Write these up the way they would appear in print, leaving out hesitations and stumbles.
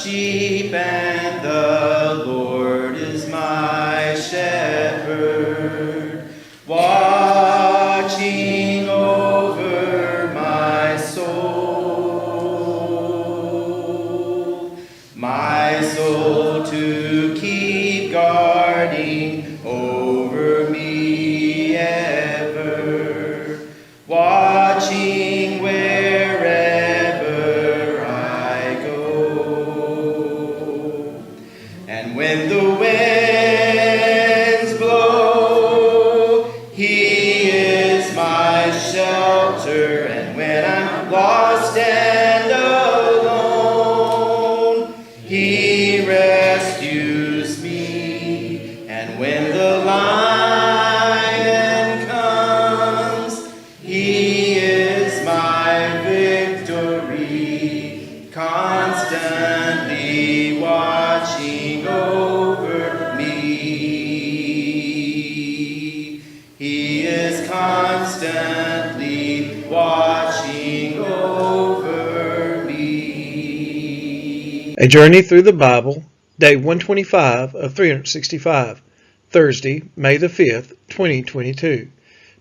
Sheep, and the Lord is my shepherd, watching over my soul to keep guarding over me ever, watching wherever I go. And when the winds blow, He is my shelter. And when I'm lost and alone, He rescues me. And when the lion comes, He is my victory, constantly watching over me. He is constantly watching over me. A Journey Through the Bible, Day 125 of 365, Thursday, May the 5th, 2022.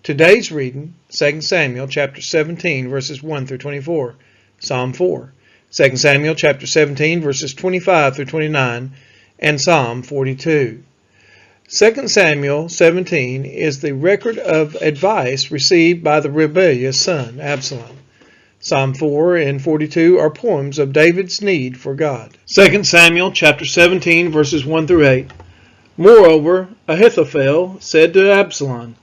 Today's reading, 2 Samuel chapter 17, verses 1 through 24, Psalm 4, 2 Samuel chapter 17, verses 25 through 29, and Psalm 42. 2 Samuel 17 is the record of advice received by the rebellious son, Absalom. Psalm 4 and 42 are poems of David's need for God. 2 Samuel chapter 17, verses 1 through 8. Moreover, Ahithophel said to Absalom,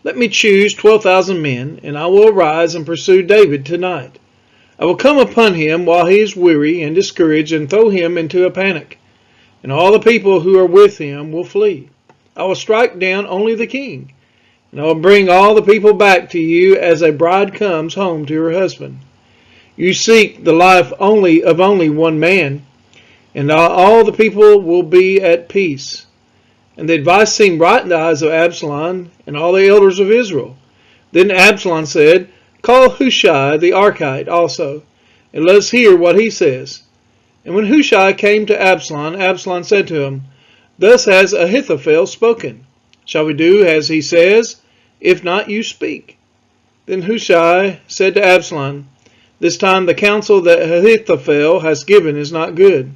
"Let me choose 12,000 men, and I will arise and pursue David tonight. I will come upon him while he is weary and discouraged, and throw him into a panic, and all the people who are with him will flee. I will strike down only the king, and I will bring all the people back to you as a bride comes home to her husband. You seek the life of only one man, and all the people will be at peace." And the advice seemed right in the eyes of Absalom and all the elders of Israel. Then Absalom said, "Call Hushai the Archite also, and let us hear what he says." And when Hushai came to Absalom, Absalom said to him, "Thus has Ahithophel spoken. Shall we do as he says? If not, you speak." Then Hushai said to Absalom, "This time the counsel that Ahithophel has given is not good."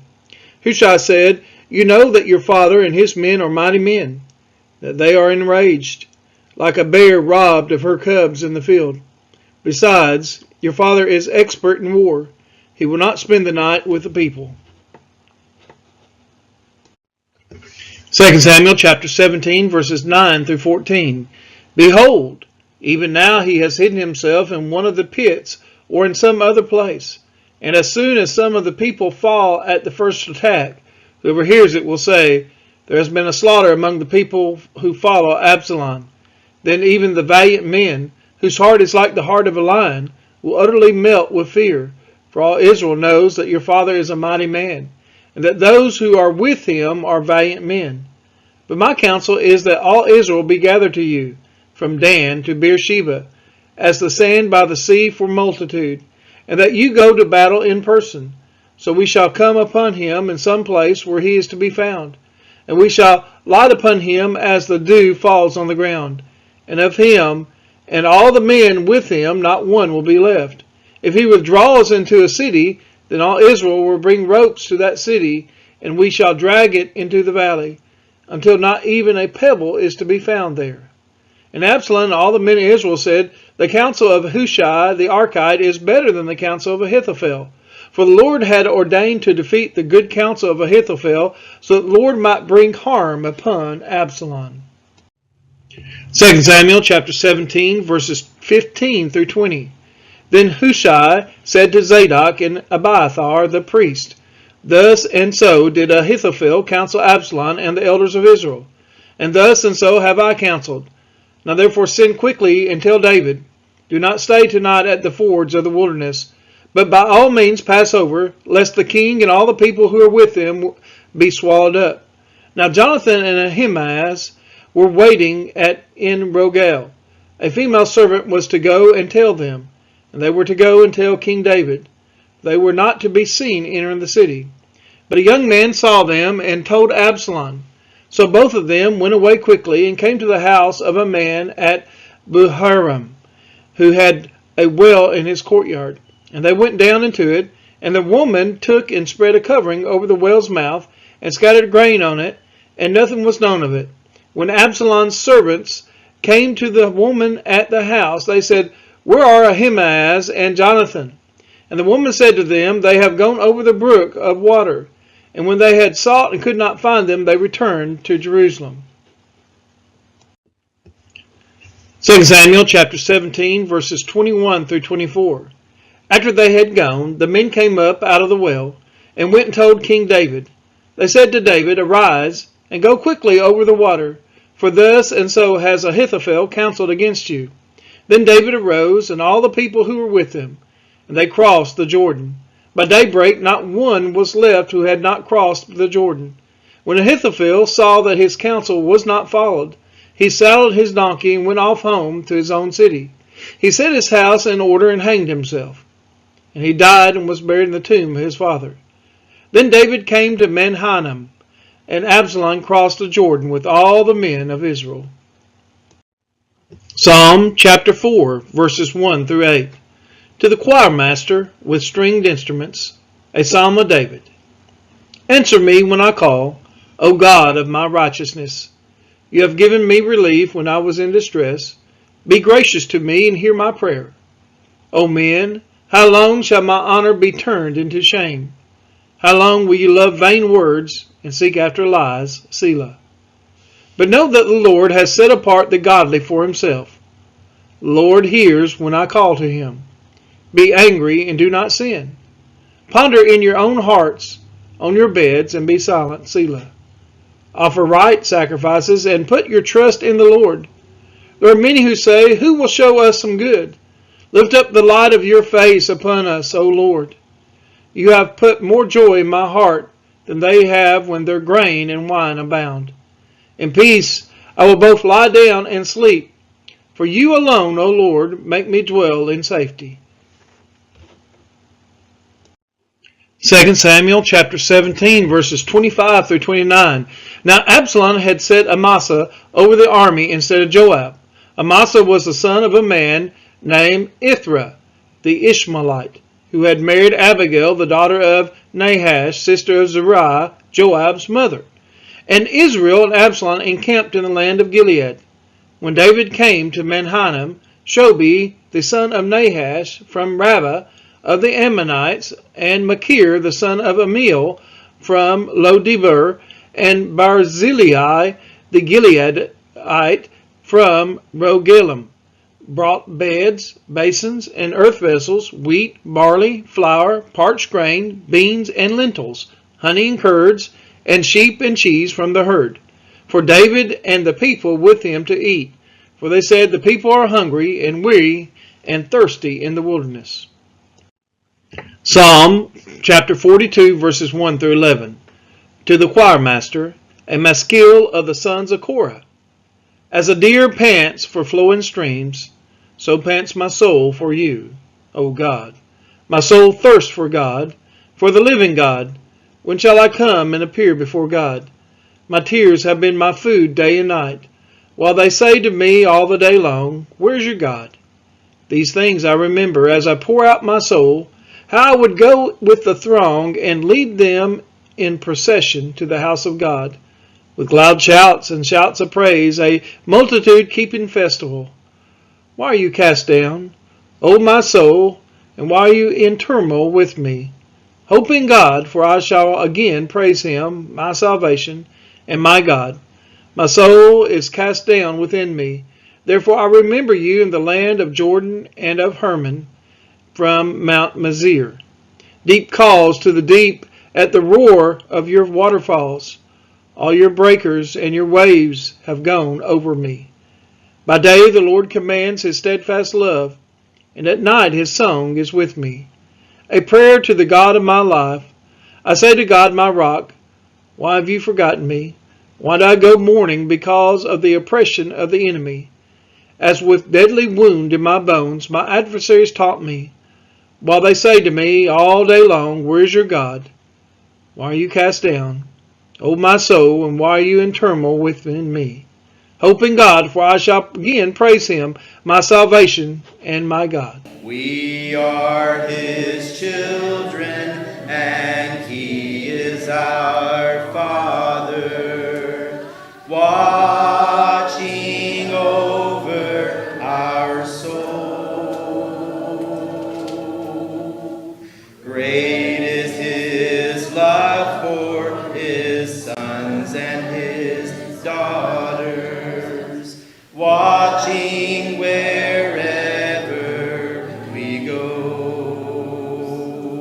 Hushai said, "You know that your father and his men are mighty men, that they are enraged, like a bear robbed of her cubs in the field. Besides, your father is expert in war. He will not spend the night with the people." 2 Samuel chapter 17, verses 9 through 14. Behold, even now he has hidden himself in one of the pits or in some other place. And as soon as some of the people fall at the first attack, whoever hears it will say, "There has been a slaughter among the people who follow Absalom." Then even the valiant men, whose heart is like the heart of a lion, will utterly melt with fear. For all Israel knows that your father is a mighty man, and that those who are with him are valiant men. But my counsel is that all Israel be gathered to you, from Dan to Beersheba, as the sand by the sea for multitude, and that you go to battle in person. So we shall come upon him in some place where he is to be found, and we shall light upon him as the dew falls on the ground. And of him and all the men with him not one will be left. If he withdraws into a city, then all Israel will bring ropes to that city, and we shall drag it into the valley, until not even a pebble is to be found there." And Absalom and all the men of Israel said, "The counsel of Hushai the Archite is better than the counsel of Ahithophel." For the Lord had ordained to defeat the good counsel of Ahithophel, so that the Lord might bring harm upon Absalom. 2 Samuel chapter 17, verses 15 through 20. Then Hushai said to Zadok and Abiathar the priest, "Thus and so did Ahithophel counsel Absalom and the elders of Israel, and thus and so have I counseled. Now therefore send quickly and tell David, do not stay tonight at the fords of the wilderness, but by all means pass over, lest the king and all the people who are with him be swallowed up." Now Jonathan and Ahimaaz were waiting in Rogel. A female servant was to go and tell them, and they were to go and tell King David. They were not to be seen entering the city. But a young man saw them and told Absalom. So both of them went away quickly and came to the house of a man at Bahurim, who had a well in his courtyard. And they went down into it, and the woman took and spread a covering over the well's mouth, and scattered grain on it, and nothing was known of it. When Absalom's servants came to the woman at the house, they said, "Where are Ahimaaz and Jonathan?" And the woman said to them, "They have gone over the brook of water." And when they had sought and could not find them, they returned to Jerusalem. 2 Samuel chapter 17, verses 21 through 24. After they had gone, the men came up out of the well, and went and told King David. They said to David, "Arise, and go quickly over the water, for thus and so has Ahithophel counseled against you." Then David arose, and all the people who were with him, and they crossed the Jordan. By daybreak not one was left who had not crossed the Jordan. When Ahithophel saw that his counsel was not followed, he saddled his donkey and went off home to his own city. He set his house in order and hanged himself. And he died and was buried in the tomb of his father. Then David came to Mahanaim, and Absalom crossed the Jordan with all the men of Israel. Psalm chapter 4, verses 1 through 8. To the choir master with stringed instruments, a psalm of David. Answer me when I call, O God of my righteousness. You have given me relief when I was in distress. Be gracious to me and hear my prayer. O men, how long shall my honor be turned into shame? How long will you love vain words and seek after lies? Selah. But know that the Lord has set apart the godly for himself. The Lord hears when I call to him. Be angry and do not sin. Ponder in your own hearts, on your beds, and be silent. Selah. Offer right sacrifices and put your trust in the Lord. There are many who say, "Who will show us some good?" Lift up the light of your face upon us, O Lord. You have put more joy in my heart than they have when their grain and wine abound. In peace I will both lie down and sleep. For you alone, O Lord, make me dwell in safety. 2 Samuel chapter 17, verses 25 through 29. Now Absalom had set Amasa over the army instead of Joab. Amasa was the son of a man named Ithra, the Ishmaelite, who had married Abigail, the daughter of Nahash, sister of Zeruiah, Joab's mother. And Israel and Absalom encamped in the land of Gilead. When David came to Mahanaim, Shobi, the son of Nahash, from Rabbah of the Ammonites, and Machir, the son of Amiel, from Lo-debar, and Barzillai, the Gileadite, from Rogelim, brought beds, basins, and earth vessels, wheat, barley, flour, parched grain, beans, and lentils, honey and curds, and sheep and cheese from the herd, for David and the people with him to eat. For they said, "The people are hungry and weary and thirsty in the wilderness." Psalm chapter 42, verses 1 through 11. To the choir master, a maskil of the sons of Korah. As a deer pants for flowing streams, so pants my soul for you, O God. My soul thirsts for God, for the living God. When shall I come and appear before God? My tears have been my food day and night, while they say to me all the day long, "Where's your God?" These things I remember as I pour out my soul, how I would go with the throng and lead them in procession to the house of God, with loud shouts and shouts of praise, a multitude keeping festival. Why are you cast down, O my soul, and why are you in turmoil with me? Hope in God, for I shall again praise him, my salvation and my God. My soul is cast down within me. Therefore I remember you in the land of Jordan and of Hermon, from Mount Mizar. Deep calls to the deep at the roar of your waterfalls. All your breakers and your waves have gone over me. By day the Lord commands his steadfast love, and at night his song is with me. A prayer to the God of my life. I say to God, my rock, why have you forgotten me? Why do I go mourning because of the oppression of the enemy? As with deadly wound in my bones, my adversaries taunt me, while they say to me all day long, "Where is your God?" Why are you cast down, O my soul, and why are you in turmoil within me? Hope in God, for I shall again praise him, my salvation and my God. We are his children, and he is our Father, watching over our soul. Great is his love for his sons and his daughters.